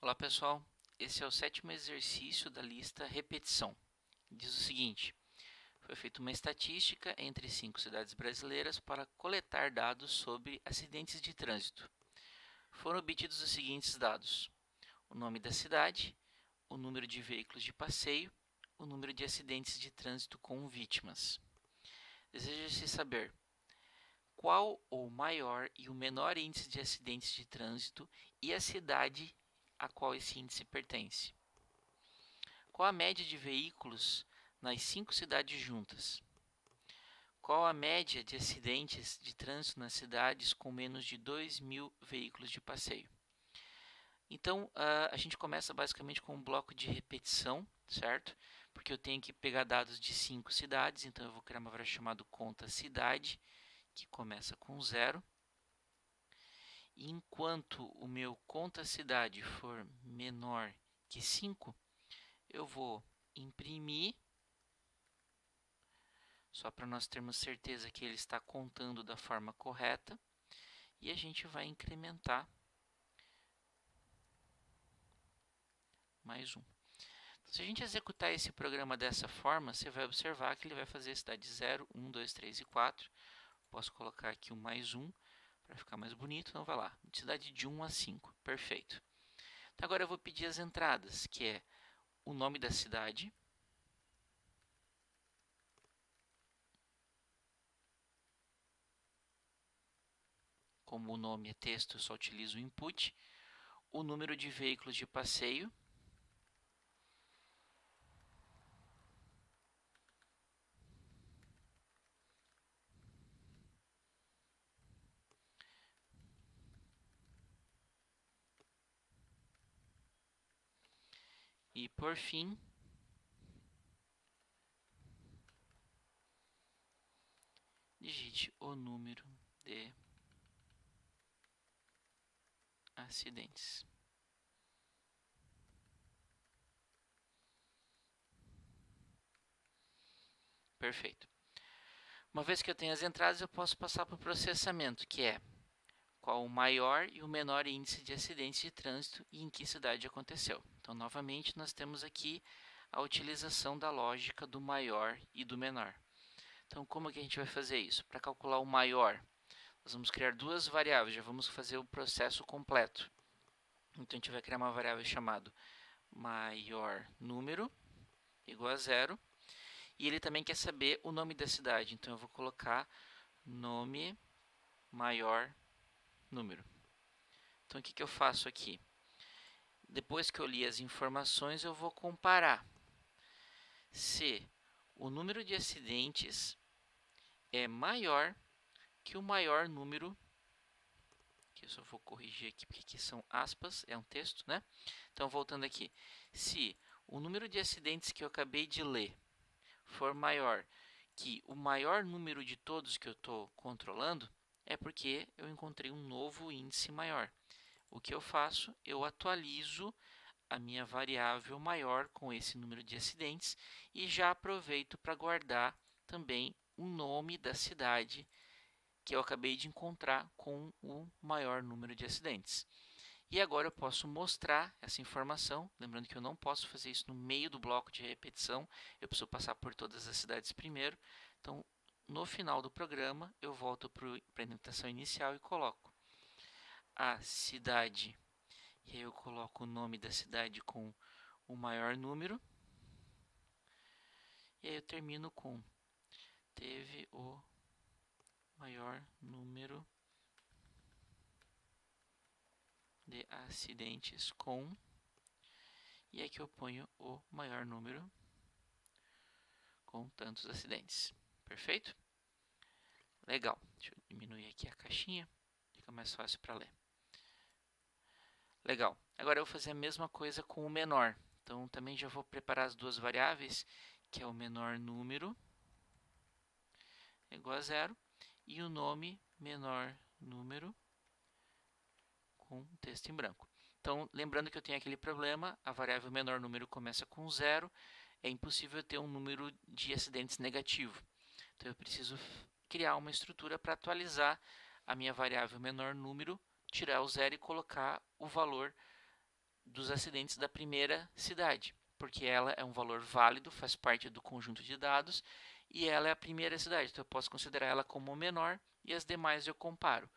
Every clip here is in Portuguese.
Olá pessoal, esse é o sétimo exercício da lista repetição. Diz o seguinte: foi feita uma estatística entre 5 cidades brasileiras para coletar dados sobre acidentes de trânsito. Foram obtidos os seguintes dados: o nome da cidade, o número de veículos de passeio, o número de acidentes de trânsito com vítimas. Deseja-se saber qual o maior e o menor índice de acidentes de trânsito e a cidade a qual esse índice pertence. Qual a média de veículos nas 5 cidades juntas? Qual a média de acidentes de trânsito nas cidades com menos de 2.000 veículos de passeio? Então, a gente começa basicamente com um bloco de repetição, certo? Porque eu tenho que pegar dados de 5 cidades, então eu vou criar uma variável chamada conta cidade, que começa com 0. E enquanto o meu conta cidade for menor que 5, eu vou imprimir, só para nós termos certeza que ele está contando da forma correta, e a gente vai incrementar mais um. Então, se a gente executar esse programa dessa forma, você vai observar que ele vai fazer cidade 0, 1, 2, 3 e 4. Posso colocar aqui o mais um para ficar mais bonito. Então vai lá, cidade de 1 a 5. Perfeito. Então, agora eu vou pedir as entradas, que é o nome da cidade, como o nome é texto, eu só utilizo o input, o número de veículos de passeio, e por fim, digite o número de acidentes. Perfeito. Uma vez que eu tenho as entradas, eu posso passar para o processamento, que é qual o maior e o menor índice de acidentes de trânsito e em que cidade aconteceu. Então, novamente, nós temos aqui a utilização da lógica do maior e do menor. Então, como é que a gente vai fazer isso? Para calcular o maior, nós vamos criar duas variáveis, já vamos fazer o processo completo. Então, a gente vai criar uma variável chamada maior número, igual a 0. E ele também quer saber o nome da cidade. Então, eu vou colocar nome maior número. Então, o que eu faço aqui? Depois que eu li as informações, eu vou comparar se o número de acidentes é maior que o maior número, que eu só vou corrigir aqui porque aqui são aspas, é um texto, né? Então, voltando aqui, se o número de acidentes que eu acabei de ler for maior que o maior número de todos que eu estou controlando, é porque eu encontrei um novo índice maior. O que eu faço? Eu atualizo a minha variável maior com esse número de acidentes e já aproveito para guardar também o nome da cidade que eu acabei de encontrar com o maior número de acidentes. E agora eu posso mostrar essa informação, lembrando que eu não posso fazer isso no meio do bloco de repetição, eu preciso passar por todas as cidades primeiro. Então, no final do programa, eu volto para a indentação inicial e coloco a cidade, e aí eu coloco o nome da cidade com o maior número, e aí eu termino com teve o maior número de acidentes com, e aqui eu ponho o maior número com tantos acidentes. Perfeito? Legal. Deixa eu diminuir aqui a caixinha, fica mais fácil para ler. Legal. Agora eu vou fazer a mesma coisa com o menor. Então também já vou preparar as duas variáveis, que é o menor número igual a 0 e o nome menor número com texto em branco. Então, lembrando que eu tenho aquele problema, a variável menor número começa com 0, é impossível ter um número de acidentes negativo. Então, eu preciso criar uma estrutura para atualizar a minha variável menor número, tirar o 0 e colocar o valor dos acidentes da primeira cidade, porque ela é um valor válido, faz parte do conjunto de dados e ela é a primeira cidade, então eu posso considerar ela como menor e as demais eu comparo.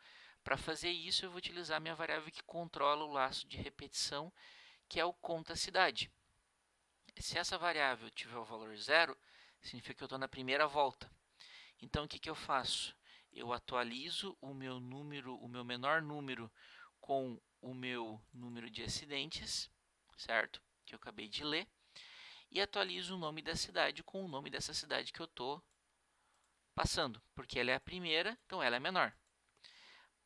Para fazer isso, eu vou utilizar minha variável que controla o laço de repetição, que é o conta cidade. Se essa variável tiver o valor zero, significa que eu estou na primeira volta. Então, o que eu faço? Eu atualizo o meu menor número com o meu número de acidentes, certo? Que eu acabei de ler. E atualizo o nome da cidade com o nome dessa cidade que eu estou passando, porque ela é a primeira, então ela é menor.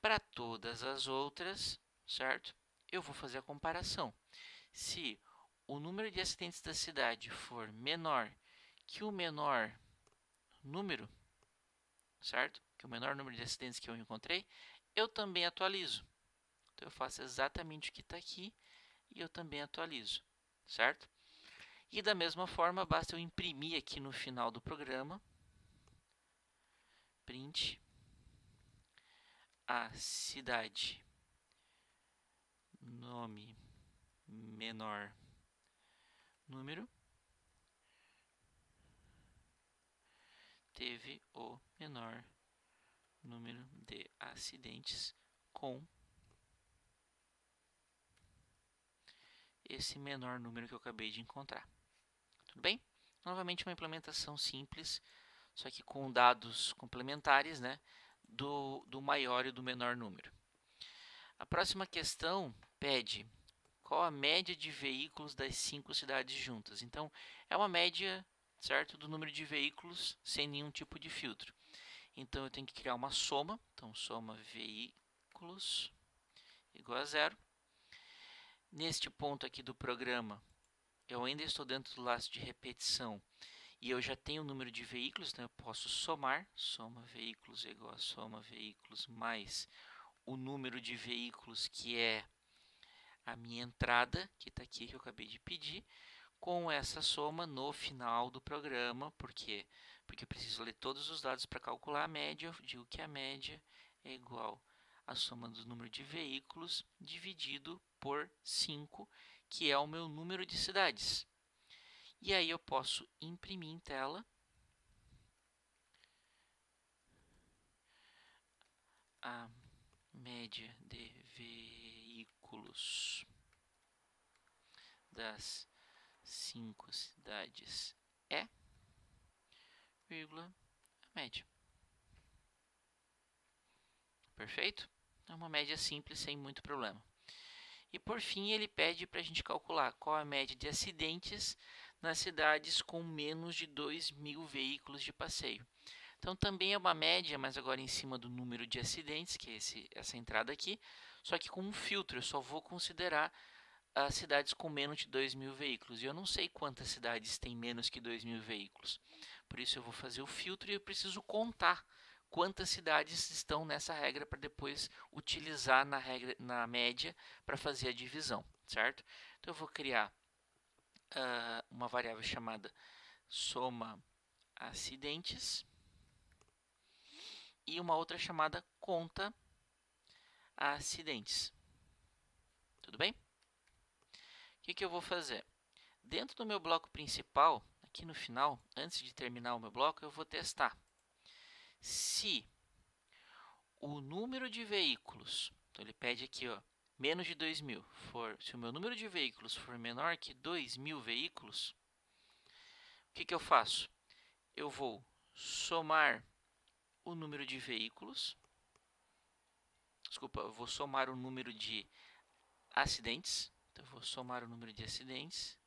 Para todas as outras, certo? Eu vou fazer a comparação. Se o número de acidentes da cidade for menor que o menor número, certo? Que o menor número de acidentes que eu encontrei, eu também atualizo. Então eu faço exatamente o que está aqui e eu também atualizo, certo? E da mesma forma, basta eu imprimir aqui no final do programa, print a cidade, nome menor número, teve o menor número de acidentes com esse menor número que eu acabei de encontrar. Tudo bem? Novamente uma implementação simples, só que com dados complementares, né, do maior e do menor número. A próxima questão pede qual a média de veículos das 5 cidades juntas. Então, é uma média, certo, do número de veículos sem nenhum tipo de filtro. Então, eu tenho que criar uma soma. Então, soma veículos igual a zero. Neste ponto aqui do programa, eu ainda estou dentro do laço de repetição e eu já tenho o número de veículos, então eu posso somar. Soma veículos é igual a soma veículos mais o número de veículos que é a minha entrada, que está aqui, que eu acabei de pedir, com essa soma no final do programa. Por quê? Porque eu preciso ler todos os dados para calcular a média. Eu digo que a média é igual à soma do número de veículos dividido por 5, que é o meu número de cidades. E aí eu posso imprimir em tela a média de veículos das 5 cidades é, vírgula, a média. Perfeito? É uma média simples, sem muito problema. E por fim, ele pede para a gente calcular qual a média de acidentes nas cidades com menos de 2.000 veículos de passeio. Então também é uma média, mas agora em cima do número de acidentes, que é essa entrada aqui, só que com um filtro. Eu só vou considerar as cidades com menos de 2.000 veículos. E eu não sei quantas cidades têm menos que 2.000 veículos. Por isso eu vou fazer o filtro e eu preciso contar quantas cidades estão nessa regra para depois utilizar na média para fazer a divisão, certo? Então eu vou criar uma variável chamada soma acidentes e uma outra chamada conta acidentes. Tudo bem? O que eu vou fazer? Dentro do meu bloco principal, aqui no final, antes de terminar o meu bloco, eu vou testar se o número de veículos, então ele pede aqui, ó, menos de 2.000, se o meu número de veículos for menor que 2.000 veículos, o que eu faço? Eu vou somar o número de veículos, desculpa, eu vou somar o número de acidentes, então eu vou somar o número de acidentes,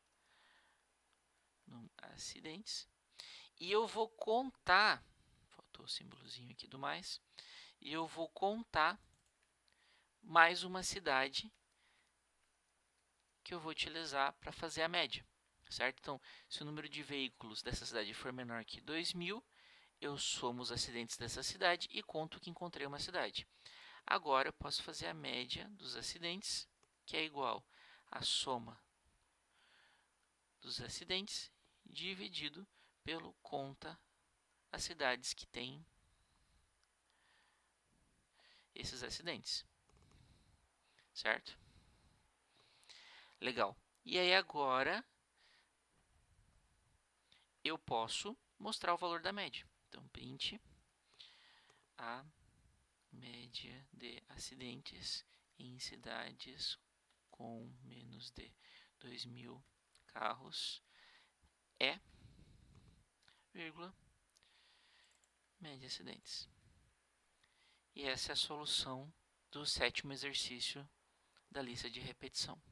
e eu vou contar, faltou o símbolozinho aqui do mais, e eu vou contar mais uma cidade que eu vou utilizar para fazer a média, certo? Então, se o número de veículos dessa cidade for menor que 2.000, eu somo os acidentes dessa cidade e conto que encontrei uma cidade. Agora, eu posso fazer a média dos acidentes, que é igual à soma dos acidentes dividido pelo conta as cidades que têm esses acidentes, certo? Legal. E aí agora eu posso mostrar o valor da média. Então, print a média de acidentes em cidades com menos de 2.000 carros é, vírgula, média de acidentes. E essa é a solução do 7º exercício da lista de repetição.